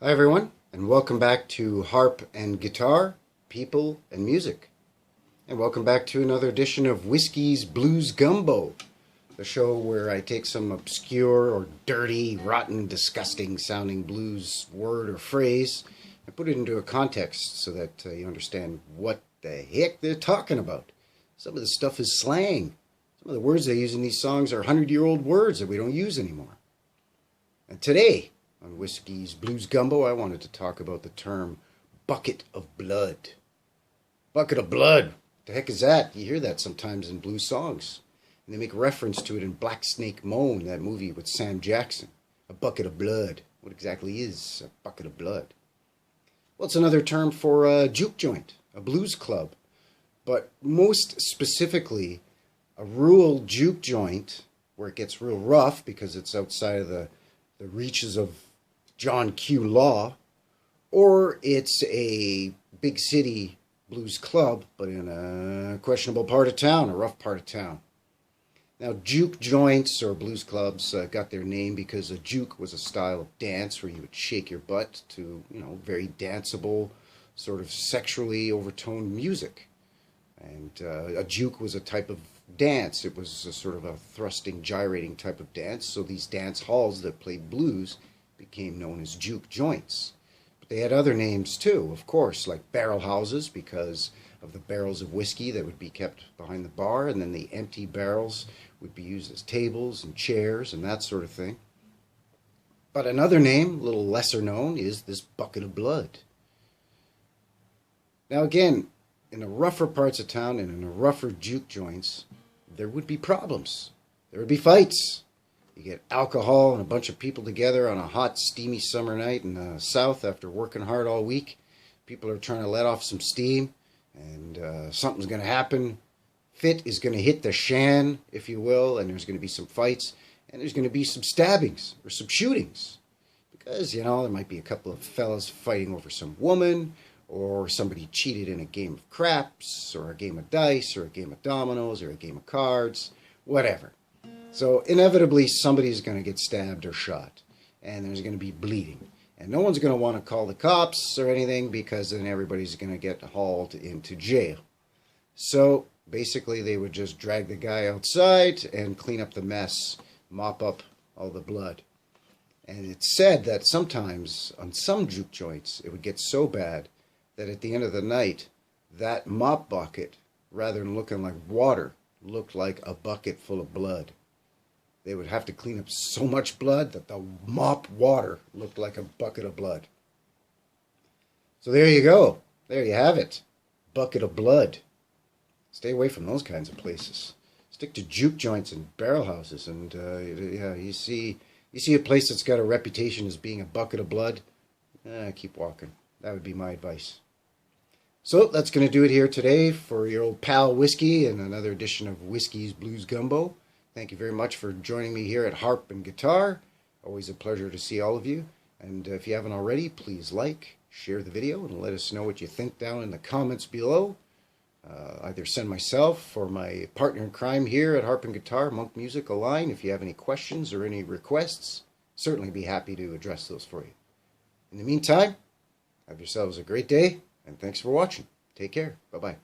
Hi everyone, and welcome back to Harp and Guitar, People and Music. And welcome back to another edition of Whiskey's Blues Gumbo, the show where I take some obscure or dirty, rotten, disgusting sounding blues word or phrase and put it into a context so that you understand what the heck they're talking about. Some of the stuff is slang. Some of the words they use in these songs are 100-year-old words that we don't use anymore. And today, on Whiskey's Blues Gumbo, I wanted to talk about the term bucket of blood. Bucket of blood. What the heck is that? You hear that sometimes in blues songs. And they make reference to it in Black Snake Moan, that movie with Sam Jackson. A bucket of blood. What exactly is a bucket of blood? Well, it's another term for a juke joint, a blues club. But most specifically, a rural juke joint where it gets real rough because it's outside of the reaches of John Q. Law, or it's a big city blues club, but in a questionable part of town, a rough part of town. Now, juke joints or blues clubs got their name because a juke was a style of dance where you would shake your butt to, very danceable, sort of sexually overtoned music. And a juke was a type of dance. It was a sort of a thrusting, gyrating type of dance. So these dance halls that played blues became known as juke joints. But they had other names too, of course, like barrel houses because of the barrels of whiskey that would be kept behind the bar, and then the empty barrels would be used as tables and chairs and that sort of thing. But another name, a little lesser known, is this bucket of blood. Now again, in the rougher parts of town and in the rougher juke joints, there would be problems. There would be fights. You get alcohol and a bunch of people together on a hot, steamy summer night in the South after working hard all week. People are trying to let off some steam, and something's going to happen. Fit is going to hit the shan, if you will, and there's going to be some fights, and there's going to be some stabbings or some shootings. Because, there might be a couple of fellas fighting over some woman, or somebody cheated in a game of craps, or a game of dice, or a game of dominoes, or a game of cards, whatever. So inevitably somebody's going to get stabbed or shot, and there's going to be bleeding. And no one's going to want to call the cops or anything because then everybody's going to get hauled into jail. So basically they would just drag the guy outside and clean up the mess, mop up all the blood. And it's said that sometimes on some juke joints it would get so bad that at the end of the night, that mop bucket, rather than looking like water, looked like a bucket full of blood. They would have to clean up so much blood that the mop water looked like a bucket of blood. So there you go. There you have it. Bucket of blood. Stay away from those kinds of places. Stick to juke joints and barrel houses. And you see a place that's got a reputation as being a bucket of blood, keep walking. That would be my advice. So that's going to do it here today for your old pal Whiskey and another edition of Whiskey's Blues Gumbo. Thank you very much for joining me here at Harp and Guitar. Always a pleasure to see all of you. And if you haven't already, please like, share the video, and let us know what you think down in the comments below. Either send myself or my partner in crime here at Harp and Guitar, Monk Music, a line if you have any questions or any requests. Certainly be happy to address those for you. In the meantime, have yourselves a great day, and thanks for watching. Take care. Bye-bye.